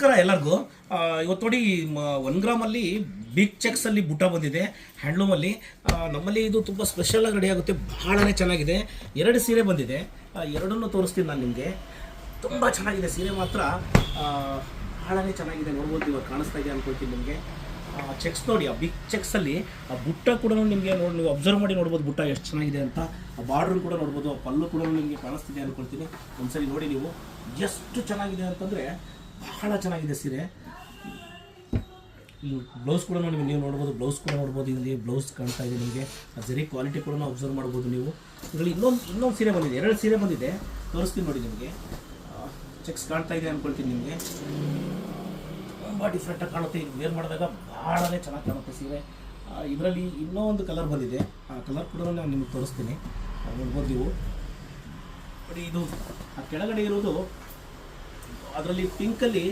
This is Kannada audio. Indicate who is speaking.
Speaker 1: ನಮಸ್ಕಾರ ಎಲ್ಲರಿಗೂ. ಇವತ್ತು ನೋಡಿ 1 ಗ್ರಾಮಲ್ಲಿ ಬಿಗ್ ಚೆಕ್ಸಲ್ಲಿ ಬುಟ್ಟ ಬಂದಿದೆ ಹ್ಯಾಂಡ್ಲೂಮಲ್ಲಿ. ನಮ್ಮಲ್ಲಿ ಇದು ತುಂಬ ಸ್ಪೆಷಲಾಗಿ ರೆಡಿ ಆಗುತ್ತೆ, ಬಹಳನೇ ಚೆನ್ನಾಗಿದೆ. 2 ಸೀರೆ ಬಂದಿದೆ, ಎರಡನ್ನೂ ತೋರಿಸ್ತೀನಿ ನಾನು ನಿಮಗೆ. ತುಂಬ ಚೆನ್ನಾಗಿದೆ ಸೀರೆ ಮಾತ್ರ, ಬಹಳನೇ ಚೆನ್ನಾಗಿದೆ. ನೋಡ್ಬೋದು, ಇವಾಗ ಕಾಣಿಸ್ತಾ ಇದೆ ಅನ್ಕೊಳ್ತೀನಿ ನಿಮಗೆ. ಚೆಕ್ಸ್ ನೋಡಿ, ಆ ಬಿಗ್ ಚೆಕ್ಸಲ್ಲಿ ಆ ಬುಟ್ಟ ಕೂಡ ನಿಮಗೆ ನೀವು ಅಬ್ಸರ್ವ್ ಮಾಡಿ ನೋಡ್ಬೋದು ಬುಟ್ಟ ಎಷ್ಟು ಚೆನ್ನಾಗಿದೆ ಅಂತ. ಆ ಬಾರ್ಡ್ರ್ ಕೂಡ ನೋಡ್ಬೋದು, ಆ ಪಲ್ಲು ಕೂಡ ನಿಮಗೆ ಕಾಣಿಸ್ತಿದೆ ಅನ್ಕೊಳ್ತೀನಿ. ಒಂದ್ಸರಿ ನೋಡಿ ನೀವು, ಎಷ್ಟು ಚೆನ್ನಾಗಿದೆ ಅಂತಂದರೆ ಬಹಳ ಚೆನ್ನಾಗಿದೆ ಸೀರೆ. ಬ್ಲೌಸ್ ಕೂಡ ನಿಮಗೆ ನೀವು ನೋಡ್ಬೋದು, ಬ್ಲೌಸ್ ಕೂಡ ನೋಡ್ಬೋದು. ಇಲ್ಲಿ ಬ್ಲೌಸ್ ಕಾಣ್ತಾ ಇದೆ ನಿಮಗೆ. ಆ ಜರಿ ಕ್ವಾಲಿಟಿ ಕೂಡ ಅಬ್ಸರ್ವ್ ಮಾಡ್ಬೋದು ನೀವು. ಇದರಲ್ಲಿ ಇನ್ನೊಂದು ಸೀರೆ ಬಂದಿದೆ, 2 ಸೀರೆ ಬಂದಿದೆ, ತೋರಿಸ್ತೀನಿ ನೋಡಿ ನಿಮಗೆ. ಚೆಕ್ಸ್ ಕಾಣ್ತಾ ಇದೆ ಅನ್ಕೊಳ್ತೀನಿ ನಿಮಗೆ. ತುಂಬ ಡಿಫ್ರೆಂಟಾಗಿ ಕಾಣುತ್ತೆ, ಇದು ವೇರ್ ಮಾಡಿದಾಗ ಭಾಳನೇ ಚೆನ್ನಾಗಿ ಕಾಣುತ್ತೆ ಸೀರೆ. ಇದರಲ್ಲಿ ಇನ್ನೂ ಒಂದು ಕಲರ್ ಬಂದಿದೆ, ಆ ಕಲರ್ ಕೂಡ ನಾನು ನಿಮಗೆ ತೋರಿಸ್ತೀನಿ. ನೋಡ್ಬೋದು ನೀವು ನೋಡಿ. ಇದು ಆ ಕೆಳಗಡೆ ಇರೋದು, ಅದರಲ್ಲಿ ಪಿಂಕಲ್ಲಿ